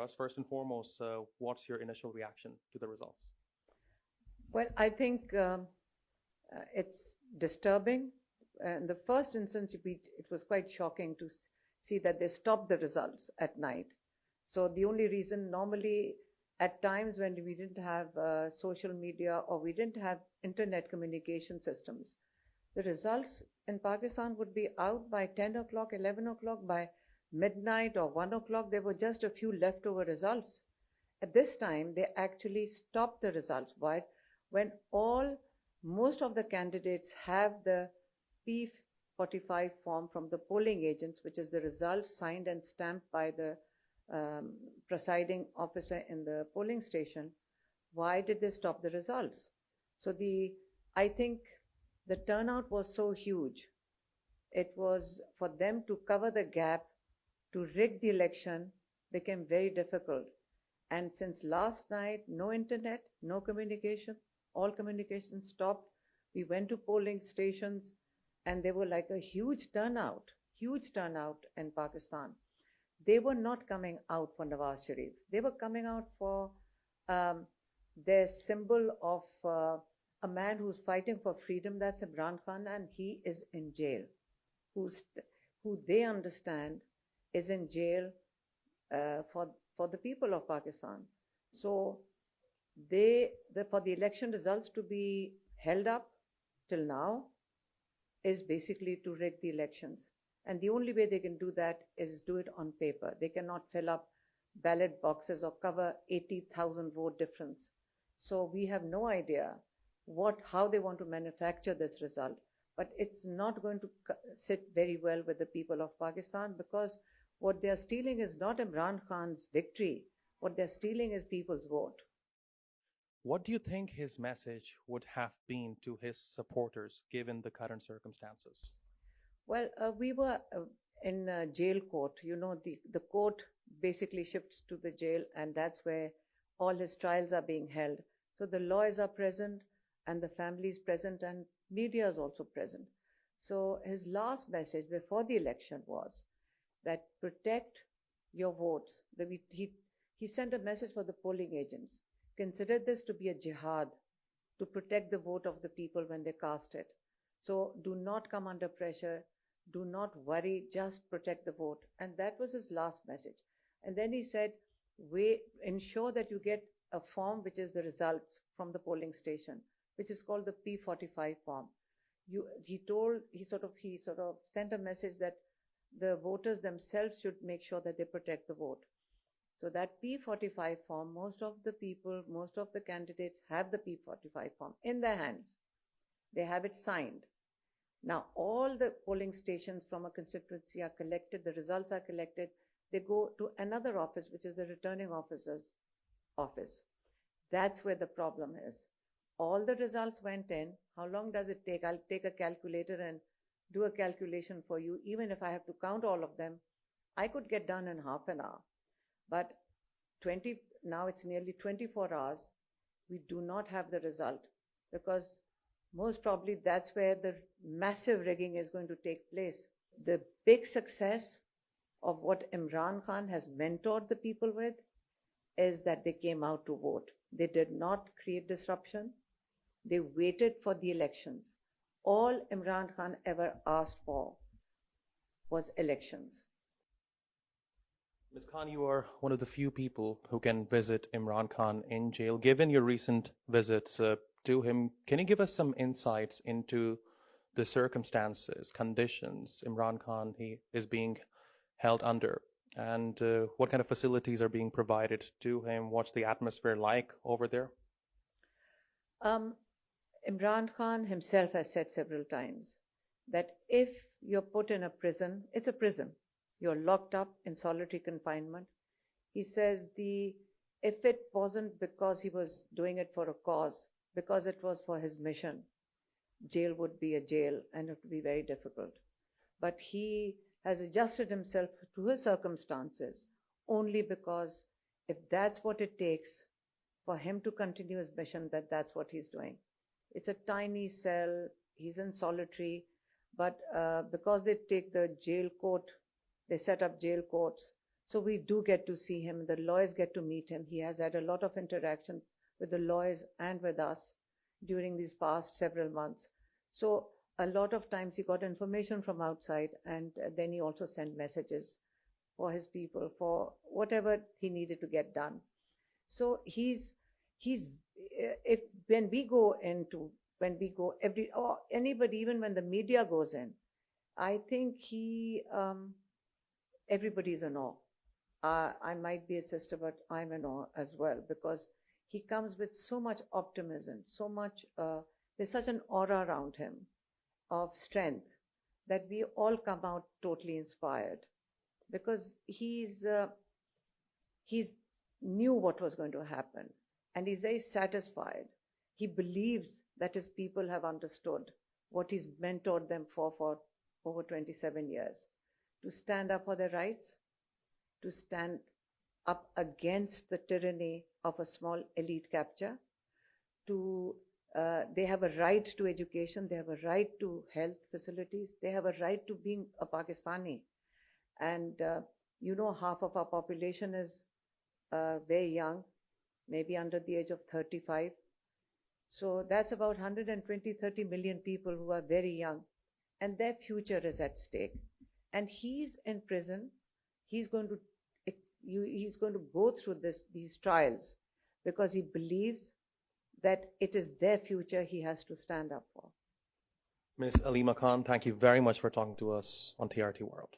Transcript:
us. First and foremost, what's your initial reaction to the results? Well, I think it's disturbing. In the first instance, it was quite shocking to see that they stopped the results at night. So the only reason, normally at times when we didn't have social media or we didn't have internet communication systems, the results in Pakistan would be out by 10 o'clock, 11 o'clock, by midnight or 1 o'clock. There were just a few leftover results. At this time, they actually stopped the results. Why? When most of the candidates have the P45 form from the polling agents, which is the results signed and stamped by the presiding officer in the polling station, why did they stop the results? So I think the turnout was so huge. It was for them to cover the gap, to rig the election became very difficult. And since last night, no internet, no communication, all communication stopped. We went to polling stations and they were like a huge turnout in Pakistan. They were not coming out for Nawaz Sharif. They were coming out for their symbol of a man who's fighting for freedom. That's Imran Khan, and he is in jail. Who they understand is in jail for the people of Pakistan. So for the election results to be held up till now is basically to rig the elections. And the only way they can do that is do it on paper. They cannot fill up ballot boxes or cover 80,000 vote difference. So we have no idea how they want to manufacture this result. But it's not going to sit very well with the people of Pakistan, because what they're stealing is not Imran Khan's victory. What they're stealing is people's vote. What do you think his message would have been to his supporters given the current circumstances? Well, we were in jail court. You know, the court basically shifts to the jail, and that's where all his trials are being held. So the lawyers are present, and the family is present, and media is also present. So his last message before the election was that protect your votes. He sent a message for the polling agents. Consider this to be a jihad to protect the vote of the people when they cast it. So do not come under pressure. Do not worry. Just protect the vote. And that was his last message. And then he said, ensure that you get a form which is the results from the polling station, which is called the P45 form. He sort of sent a message that the voters themselves should make sure that they protect the vote. So that P45 form, most of the candidates have the P45 form in their hands. They have it signed. Now, all the polling stations from a constituency are collected, the results are collected. They go to another office, which is the returning officer's office. That's where the problem is. All the results went in. How long does it take? I'll take a calculator and do a calculation for you. Even if I have to count all of them, I could get done in half an hour. But now it's nearly 24 hours. We do not have the result, because most probably that's where the massive rigging is going to take place. The big success of what Imran Khan has mentored the people with is that they came out to vote. They did not create disruption. They waited for the elections. All Imran Khan ever asked for was elections. Ms. Khan, you are one of the few people who can visit Imran Khan in jail. Given your recent visits to him, can you give us some insights into the circumstances, conditions Imran Khan is being held under, and what kind of facilities are being provided to him? What's the atmosphere like over there? Imran Khan himself has said several times that if you're put in a prison, it's a prison. You're locked up in solitary confinement. He says if it wasn't because he was doing it for a cause, because it was for his mission, jail would be a jail and it would be very difficult. But he has adjusted himself to his circumstances only because if that's what it takes for him to continue his mission, that's what he's doing. It's a tiny cell. He's in solitary, but because they take the jail court, they set up jail courts. So we do get to see him. The lawyers get to meet him. He has had a lot of interaction with the lawyers and with us during these past several months. So a lot of times he got information from outside, and then he also sent messages for his people, for whatever he needed to get done. So he's if when we go or anybody, even when the media goes in, I think everybody's in awe. I might be a sister, but I'm in awe as well, because he comes with so much optimism, so much, there's such an aura around him of strength that we all come out totally inspired, because he's knew what was going to happen, and he's very satisfied. He believes that his people have understood what he's mentored them for over 27 years, to stand up for their rights, to stand up against the tyranny of a small elite capture, they have a right to education, they have a right to health facilities, they have a right to being a Pakistani. And half of our population is very young, maybe under the age of 35. So that's about 120-30 million people who are very young, and their future is at stake. And he's in prison. He's going to go through these trials, because he believes that it is their future he has to stand up for. Ms. Alima Khan, thank you very much for talking to us on TRT World.